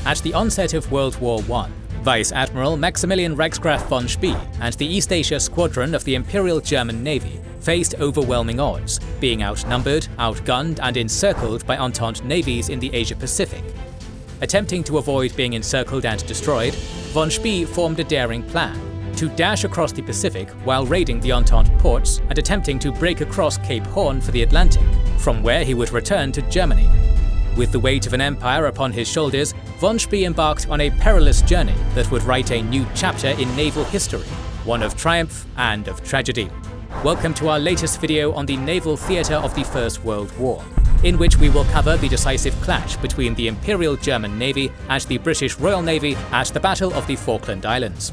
At the onset of World War I, Vice Admiral Maximilian Reichsgraf von Spee and the East Asia Squadron of the Imperial German Navy faced overwhelming odds, being outnumbered, outgunned and encircled by Entente navies in the Asia-Pacific. Attempting to avoid being encircled and destroyed, von Spee formed a daring plan to dash across the Pacific while raiding the Entente ports and attempting to break across Cape Horn for the Atlantic, from where he would return to Germany. With the weight of an empire upon his shoulders, von Spee embarked on a perilous journey that would write a new chapter in naval history, one of triumph and of tragedy. Welcome to our latest video on the naval theatre of the First World War, in which we will cover the decisive clash between the Imperial German Navy and the British Royal Navy at the Battle of the Falkland Islands.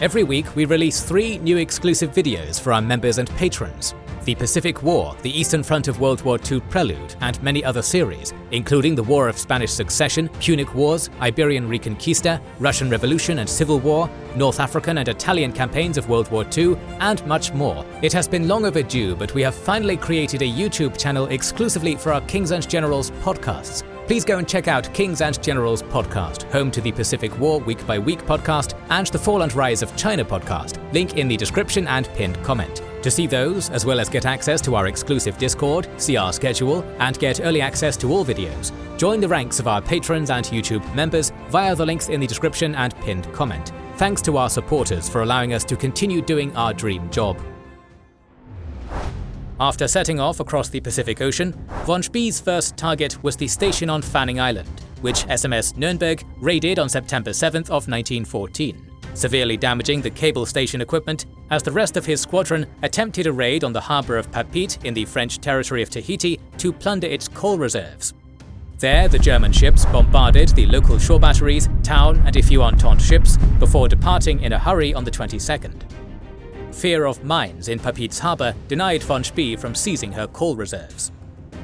Every week we release 3 new exclusive videos for our members and patrons. The Pacific War, the Eastern Front of World War II Prelude, and many other series, including the War of Spanish Succession, Punic Wars, Iberian Reconquista, Russian Revolution and Civil War, North African and Italian campaigns of World War II, and much more. It has been long overdue, but we have finally created a YouTube channel exclusively for our Kings and Generals podcasts. Please go and check out Kings and Generals podcast, home to the Pacific War Week by Week podcast and the Fall and Rise of China podcast, link in the description and pinned comment. To see those, as well as get access to our exclusive Discord, see our schedule, and get early access to all videos, join the ranks of our patrons and YouTube members via the links in the description and pinned comment. Thanks to our supporters for allowing us to continue doing our dream job. After setting off across the Pacific Ocean, von Spee's first target was the station on Fanning Island, which SMS Nürnberg raided on September 7th of 1914, severely damaging the cable station equipment as the rest of his squadron attempted a raid on the harbour of Papeete in the French territory of Tahiti to plunder its coal reserves. There, the German ships bombarded the local shore batteries, town and a few Entente ships before departing in a hurry on the 22nd. Fear of mines in Papeete's harbour denied von Spee from seizing her coal reserves.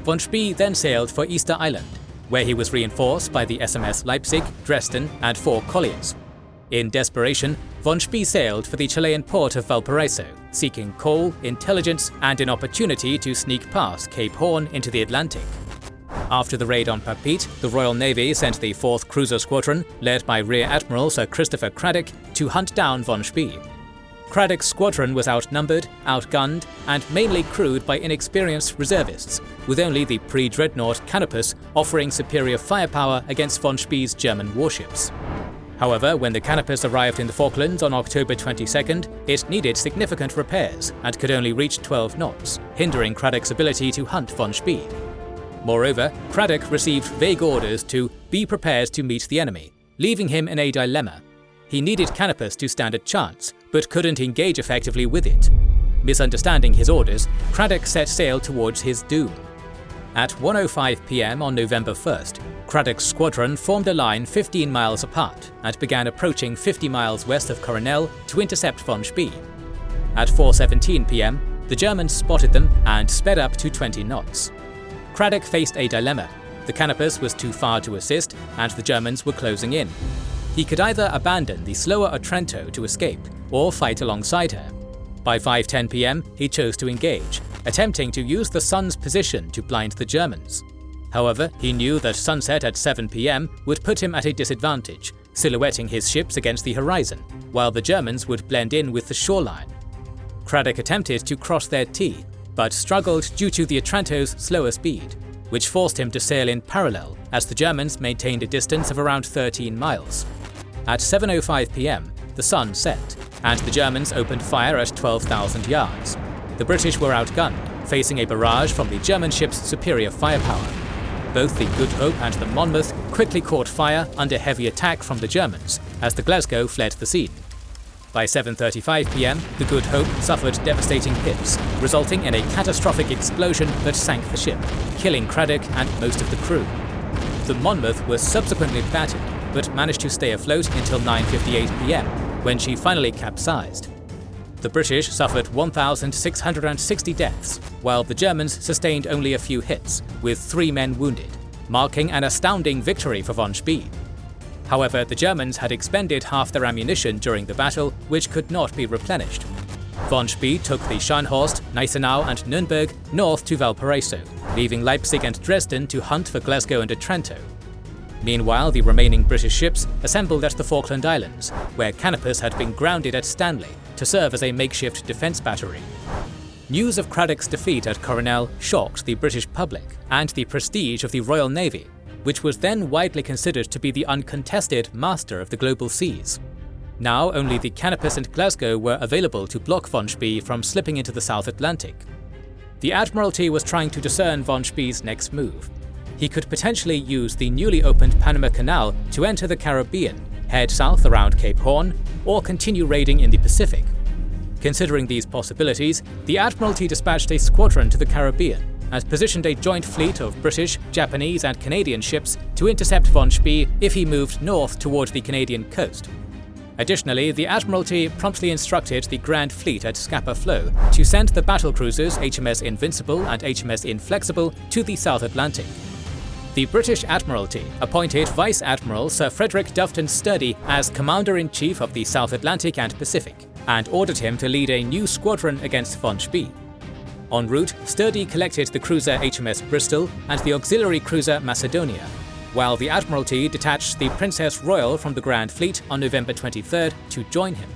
Von Spee then sailed for Easter Island, where he was reinforced by the SMS Leipzig, Dresden and 4 colliers. In desperation, von Spee sailed for the Chilean port of Valparaiso, seeking coal, intelligence and an opportunity to sneak past Cape Horn into the Atlantic. After the raid on Papeete, the Royal Navy sent the 4th Cruiser Squadron, led by Rear Admiral Sir Christopher Cradock, to hunt down von Spee. Cradock's squadron was outnumbered, outgunned, and mainly crewed by inexperienced reservists, with only the pre-dreadnought Canopus offering superior firepower against von Spee's German warships. However, when the Canopus arrived in the Falklands on October 22nd, it needed significant repairs and could only reach 12 knots, hindering Cradock's ability to hunt von Spee. Moreover, Cradock received vague orders to be prepared to meet the enemy, leaving him in a dilemma. He needed Canopus to stand a chance, but couldn't engage effectively with it. Misunderstanding his orders, Cradock set sail towards his doom. At 1:05 p.m. on November 1st, Cradock's squadron formed a line 15 miles apart and began approaching 50 miles west of Coronel to intercept von Spee. At 4:17 p.m., the Germans spotted them and sped up to 20 knots. Cradock faced a dilemma. The Canopus was too far to assist, and the Germans were closing in. He could either abandon the slower Otranto to escape, or fight alongside her. By 5:10 p.m, he chose to engage, attempting to use the sun's position to blind the Germans. However, he knew that sunset at 7 p.m. would put him at a disadvantage, silhouetting his ships against the horizon, while the Germans would blend in with the shoreline. Cradock attempted to cross their T, but struggled due to the Otranto's slower speed, which forced him to sail in parallel as the Germans maintained a distance of around 13 miles. At 7:05 p.m, the sun set, and the Germans opened fire at 12,000 yards. The British were outgunned, facing a barrage from the German ship's superior firepower. Both the Good Hope and the Monmouth quickly caught fire under heavy attack from the Germans, as the Glasgow fled the scene. By 7:35 p.m, the Good Hope suffered devastating hits, resulting in a catastrophic explosion that sank the ship, killing Cradock and most of the crew. The Monmouth was subsequently battered, but managed to stay afloat until 9:58 p.m, when she finally capsized. The British suffered 1,660 deaths, while the Germans sustained only a few hits, with 3 men wounded, marking an astounding victory for von Spee. However, the Germans had expended half their ammunition during the battle, which could not be replenished. Von Spee took the Scharnhorst, Gneisenau and Nürnberg north to Valparaiso, leaving Leipzig and Dresden to hunt for Glasgow and Otranto. Meanwhile, the remaining British ships assembled at the Falkland Islands, where Canopus had been grounded at Stanley to serve as a makeshift defence battery. News of Cradock's defeat at Coronel shocked the British public and the prestige of the Royal Navy, which was then widely considered to be the uncontested master of the global seas. Now only the Canopus and Glasgow were available to block von Spee from slipping into the South Atlantic. The Admiralty was trying to discern von Spee's next move. He could potentially use the newly opened Panama Canal to enter the Caribbean, head south around Cape Horn, or continue raiding in the Pacific. Considering these possibilities, the Admiralty dispatched a squadron to the Caribbean and positioned a joint fleet of British, Japanese and Canadian ships to intercept von Spee if he moved north toward the Canadian coast. Additionally, the Admiralty promptly instructed the Grand Fleet at Scapa Flow to send the battlecruisers HMS Invincible and HMS Inflexible to the South Atlantic. The British Admiralty appointed Vice Admiral Sir Frederick Dufton Sturdy as Commander-in-Chief of the South Atlantic and Pacific, and ordered him to lead a new squadron against von Spee. En route, Sturdy collected the cruiser HMS Bristol and the auxiliary cruiser Macedonia, while the Admiralty detached the Princess Royal from the Grand Fleet on November 23rd to join him.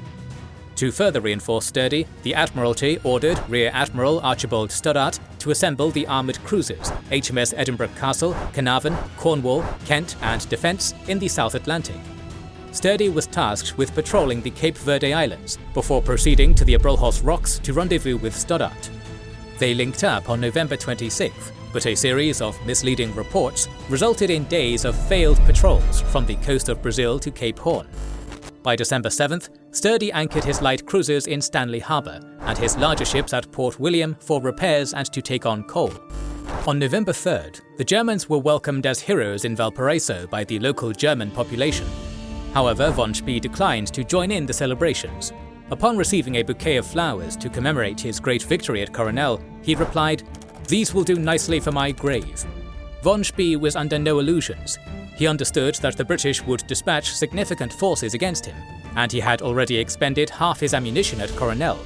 To further reinforce Sturdy, the Admiralty ordered Rear Admiral Archibald Stoddart to assemble the armoured cruisers HMS Edinburgh Castle, Carnarvon, Cornwall, Kent and Defence in the South Atlantic. Sturdy was tasked with patrolling the Cape Verde Islands before proceeding to the Abrolhos Rocks to rendezvous with Stoddart. They linked up on November 26th, but a series of misleading reports resulted in days of failed patrols from the coast of Brazil to Cape Horn. By December 7th, Sturdy anchored his light cruisers in Stanley Harbour and his larger ships at Port William for repairs and to take on coal. On November 3rd, the Germans were welcomed as heroes in Valparaiso by the local German population. However, von Spee declined to join in the celebrations. Upon receiving a bouquet of flowers to commemorate his great victory at Coronel, he replied, "These will do nicely for my grave." Von Spee was under no illusions. He understood that the British would dispatch significant forces against him, and he had already expended half his ammunition at Coronel.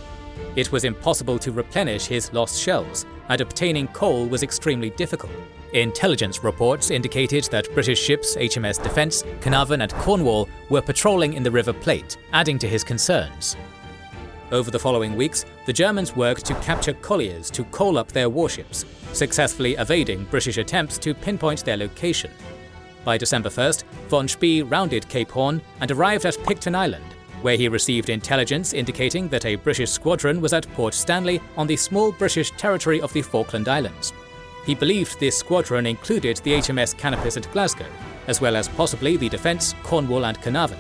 It was impossible to replenish his lost shells, and obtaining coal was extremely difficult. Intelligence reports indicated that British ships HMS Defence, Carnarvon and Cornwall were patrolling in the River Plate, adding to his concerns. Over the following weeks, the Germans worked to capture colliers to coal up their warships, successfully evading British attempts to pinpoint their location. By December 1st, von Spee rounded Cape Horn and arrived at Picton Island, where he received intelligence indicating that a British squadron was at Port Stanley on the small British territory of the Falkland Islands. He believed this squadron included the HMS Canopus at Glasgow, as well as possibly the Defence, Cornwall and Carnarvon.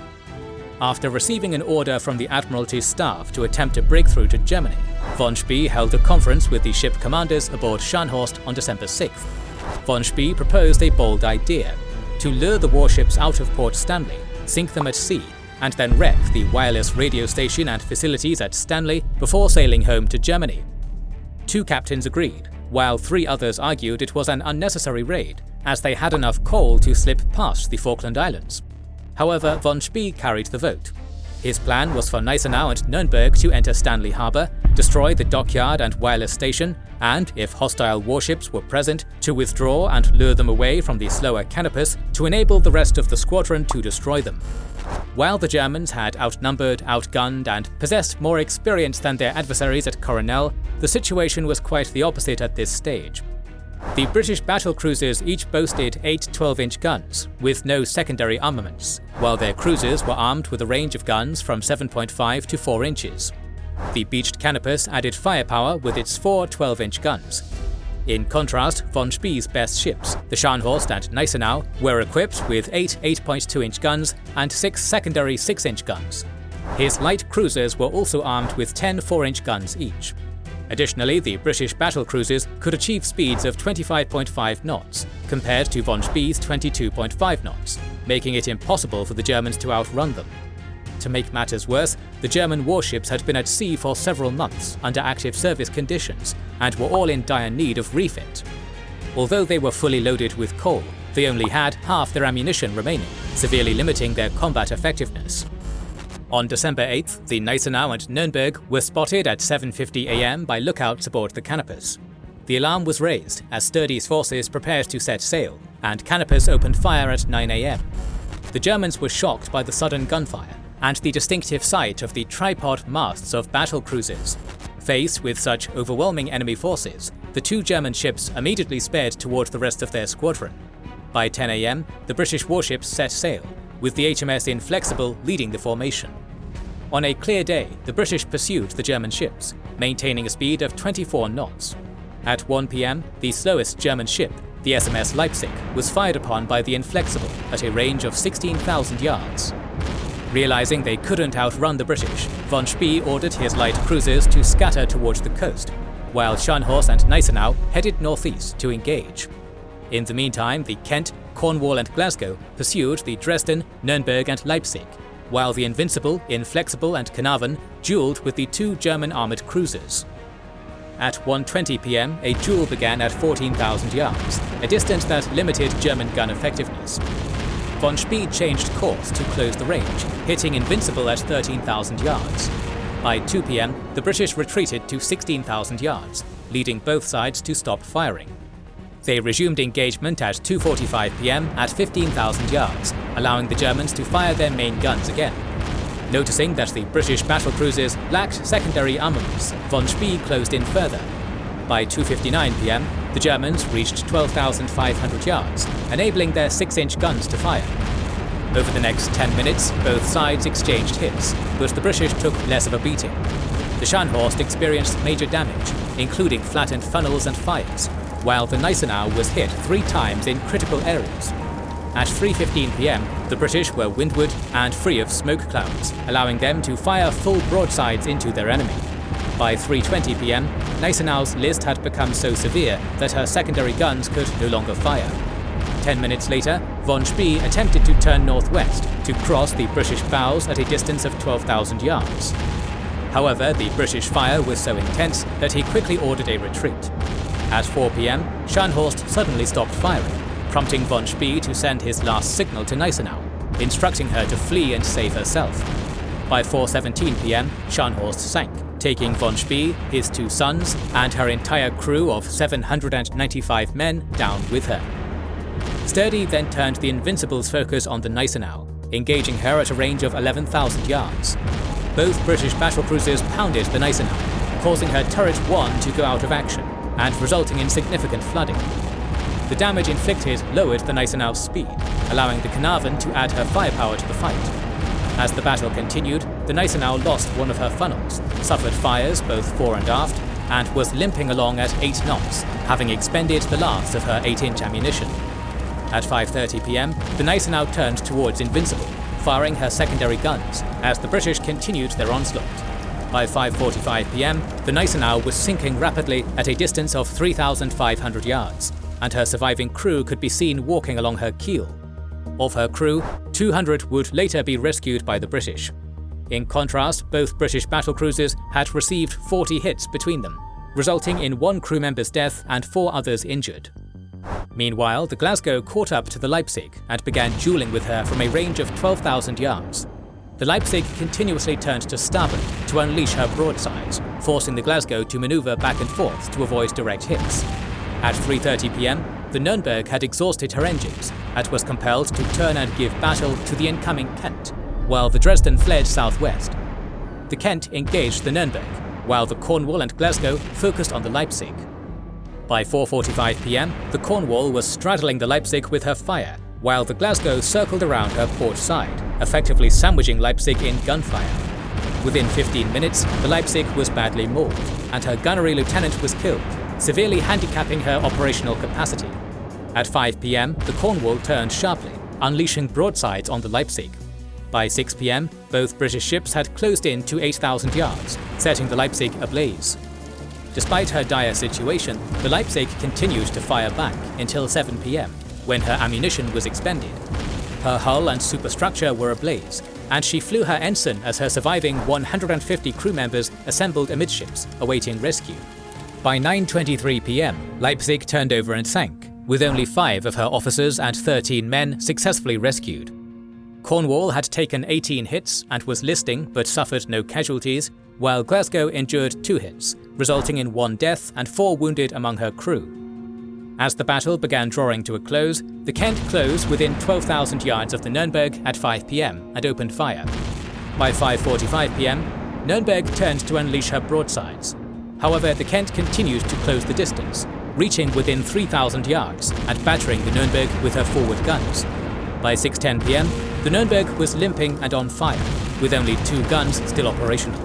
After receiving an order from the Admiralty's staff to attempt a breakthrough to Germany, von Spee held a conference with the ship commanders aboard Scharnhorst on December 6th. Von Spee proposed a bold idea: to lure the warships out of Port Stanley, sink them at sea, and then wreck the wireless radio station and facilities at Stanley before sailing home to Germany. 2 captains agreed, while 3 others argued it was an unnecessary raid, as they had enough coal to slip past the Falkland Islands. However, von Spee carried the vote. His plan was for Gneisenau and Nürnberg to enter Stanley Harbour, destroy the dockyard and wireless station, and, if hostile warships were present, to withdraw and lure them away from the slower Canopus to enable the rest of the squadron to destroy them. While the Germans had outnumbered, outgunned, and possessed more experience than their adversaries at Coronel, the situation was quite the opposite at this stage. The British battlecruisers each boasted 8 12-inch guns, with no secondary armaments, while their cruisers were armed with a range of guns from 7.5 to 4 inches. The beached Canopus added firepower with its 4 12-inch guns. In contrast, von Spee's best ships, the Scharnhorst and Gneisenau, were equipped with 8 8.2-inch guns and 6 secondary 6-inch guns. His light cruisers were also armed with 10 4-inch guns each. Additionally, the British battlecruisers could achieve speeds of 25.5 knots, compared to von Spee's 22.5 knots, making it impossible for the Germans to outrun them. To make matters worse, the German warships had been at sea for several months under active service conditions and were all in dire need of refit. Although they were fully loaded with coal, they only had half their ammunition remaining, severely limiting their combat effectiveness. On December 8th, the Gneisenau and Nürnberg were spotted at 7:50 am by lookouts aboard the Canopus. The alarm was raised as Sturdy's forces prepared to set sail, and Canopus opened fire at 9 AM. The Germans were shocked by the sudden gunfire and the distinctive sight of the tripod masts of battle cruisers. Faced with such overwhelming enemy forces, the two German ships immediately sped toward the rest of their squadron. By 10 AM, the British warships set sail, with the HMS Inflexible leading the formation. On a clear day, the British pursued the German ships, maintaining a speed of 24 knots. At 1 PM, the slowest German ship, the SMS Leipzig, was fired upon by the Inflexible at a range of 16,000 yards. Realizing they couldn't outrun the British, von Spee ordered his light cruisers to scatter towards the coast, while Scharnhorst and Gneisenau headed northeast to engage. In the meantime, the Kent, Cornwall and Glasgow pursued the Dresden, Nürnberg and Leipzig, while the Invincible, Inflexible and Carnarvon duelled with the two German armoured cruisers. At 1:20 PM, a duel began at 14,000 yards, a distance that limited German gun effectiveness. Von Spee changed course to close the range, hitting Invincible at 13,000 yards. By 2 PM, the British retreated to 16,000 yards, leading both sides to stop firing. They resumed engagement at 2:45 PM at 15,000 yards, allowing the Germans to fire their main guns again. Noticing that the British battlecruisers lacked secondary armaments, von Spee closed in further. By 2:59 PM, the Germans reached 12,500 yards, enabling their 6-inch guns to fire. Over the next 10 minutes, both sides exchanged hits, but the British took less of a beating. The Scharnhorst experienced major damage, including flattened funnels and fires, while the Gneisenau was hit 3 times in critical areas. At 3:15 PM, the British were windward and free of smoke clouds, allowing them to fire full broadsides into their enemy. By 3:20 PM, Gneisenau's list had become so severe that her secondary guns could no longer fire. 10 minutes later, von Spee attempted to turn northwest to cross the British bows at a distance of 12,000 yards. However, the British fire was so intense that he quickly ordered a retreat. At 4 PM, Scharnhorst suddenly stopped firing, prompting von Spee to send his last signal to Gneisenau, instructing her to flee and save herself. By 4:17 PM, Scharnhorst sank, taking von Spee, his 2 sons, and her entire crew of 795 men down with her. Sturdy then turned the Invincible's focus on the Gneisenau, engaging her at a range of 11,000 yards. Both British battlecruisers pounded the Gneisenau, causing her turret 1 to go out of action, and resulting in significant flooding. The damage inflicted lowered the Gneisenau's speed, allowing the Carnarvon to add her firepower to the fight. As the battle continued, the Gneisenau lost one of her funnels, suffered fires both fore and aft, and was limping along at 8 knots, having expended the last of her 8-inch ammunition. At 5:30 PM, the Gneisenau turned towards Invincible, firing her secondary guns as the British continued their onslaught. By 5:45 PM, the Gneisenau was sinking rapidly at a distance of 3,500 yards, and her surviving crew could be seen walking along her keel. Of her crew, 200 would later be rescued by the British. In contrast, both British battlecruisers had received 40 hits between them, resulting in 1 crew member's death and 4 others injured. Meanwhile, the Glasgow caught up to the Leipzig and began dueling with her from a range of 12,000 yards. The Leipzig continuously turned to starboard to unleash her broadsides, forcing the Glasgow to maneuver back and forth to avoid direct hits. At 3:30 PM, the Nürnberg had exhausted her engines and was compelled to turn and give battle to the incoming Kent, while the Dresden fled southwest. The Kent engaged the Nürnberg, while the Cornwall and Glasgow focused on the Leipzig. By 4:45 PM, the Cornwall was straddling the Leipzig with her fire, while the Glasgow circled around her port side, effectively sandwiching Leipzig in gunfire. Within 15 minutes, the Leipzig was badly mauled, and her gunnery lieutenant was killed, severely handicapping her operational capacity. At 5 PM, the Cornwall turned sharply, unleashing broadsides on the Leipzig. By 6 PM, both British ships had closed in to 8,000 yards, setting the Leipzig ablaze. Despite her dire situation, the Leipzig continued to fire back until 7 PM, when her ammunition was expended. Her hull and superstructure were ablaze, and she flew her ensign as her surviving 150 crew members assembled amidships, awaiting rescue. By 9:23 PM, Leipzig turned over and sank, with only 5 of her officers and 13 men successfully rescued. Cornwall had taken 18 hits and was listing but suffered no casualties, while Glasgow endured 2 hits, resulting in 1 death and 4 wounded among her crew. As the battle began drawing to a close, the Kent closed within 12,000 yards of the Nürnberg at 5 p.m. and opened fire. By 5:45 p.m, Nürnberg turned to unleash her broadsides. However, the Kent continued to close the distance, reaching within 3,000 yards and battering the Nürnberg with her forward guns. By 6:10 p.m, the Nürnberg was limping and on fire, with only 2 guns still operational.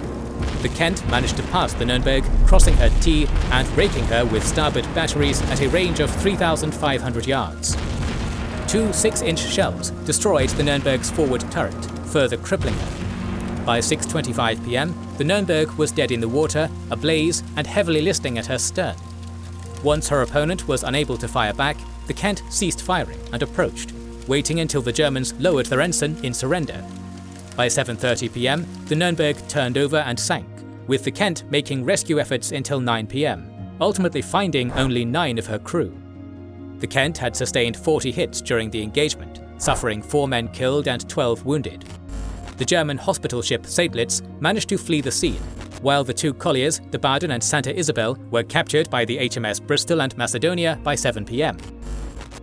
The Kent managed to pass the Nürnberg, crossing her T and raking her with starboard batteries at a range of 3,500 yards. 2 6-inch shells destroyed the Nürnberg's forward turret, further crippling her. By 6:25 p.m, the Nürnberg was dead in the water, ablaze and heavily listing at her stern. Once her opponent was unable to fire back, the Kent ceased firing and approached, waiting until the Germans lowered their ensign in surrender. By 7:30 p.m, the Nürnberg turned over and sank, with the Kent making rescue efforts until 9 p.m, ultimately finding only 9 of her crew. The Kent had sustained 40 hits during the engagement, suffering 4 men killed and 12 wounded. The German hospital ship Seydlitz managed to flee the scene, while the 2 colliers, the Baden and Santa Isabel, were captured by the HMS Bristol and Macedonia by 7 p.m.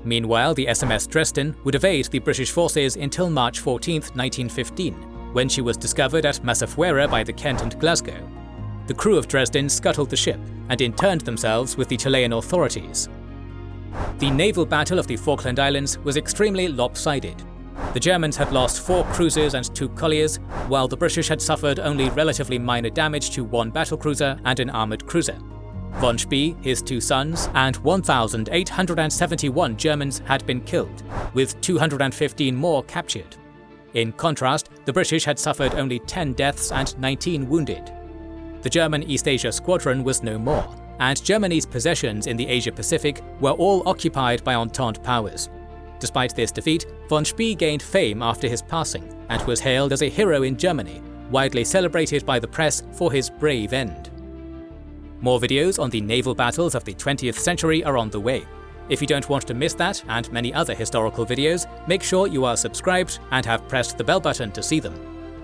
Meanwhile, the SMS Dresden would evade the British forces until March 14, 1915, when she was discovered at Massafuera by the Kent and Glasgow. The crew of Dresden scuttled the ship and interned themselves with the Chilean authorities. The naval battle of the Falkland Islands was extremely lopsided. The Germans had lost 4 cruisers and 2 colliers, while the British had suffered only relatively minor damage to 1 battlecruiser and an armoured cruiser. Von Spee, his 2 sons, and 1,871 Germans had been killed, with 215 more captured. In contrast, the British had suffered only 10 deaths and 19 wounded. The German East Asia Squadron was no more, and Germany's possessions in the Asia-Pacific were all occupied by Entente powers. Despite this defeat, von Spee gained fame after his passing, and was hailed as a hero in Germany, widely celebrated by the press for his brave end. More videos on the naval battles of the 20th century are on the way. If you don't want to miss that and many other historical videos, make sure you are subscribed and have pressed the bell button to see them.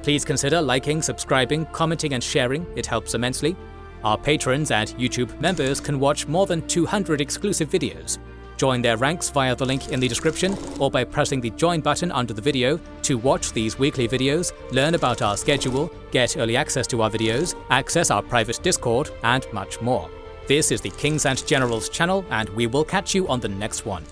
Please consider liking, subscribing, commenting and sharing, it helps immensely. Our patrons and YouTube members can watch more than 200 exclusive videos. Join their ranks via the link in the description or by pressing the join button under the video to watch these weekly videos, learn about our schedule, get early access to our videos, access our private Discord, and much more. This is the Kings and Generals channel, and we will catch you on the next one.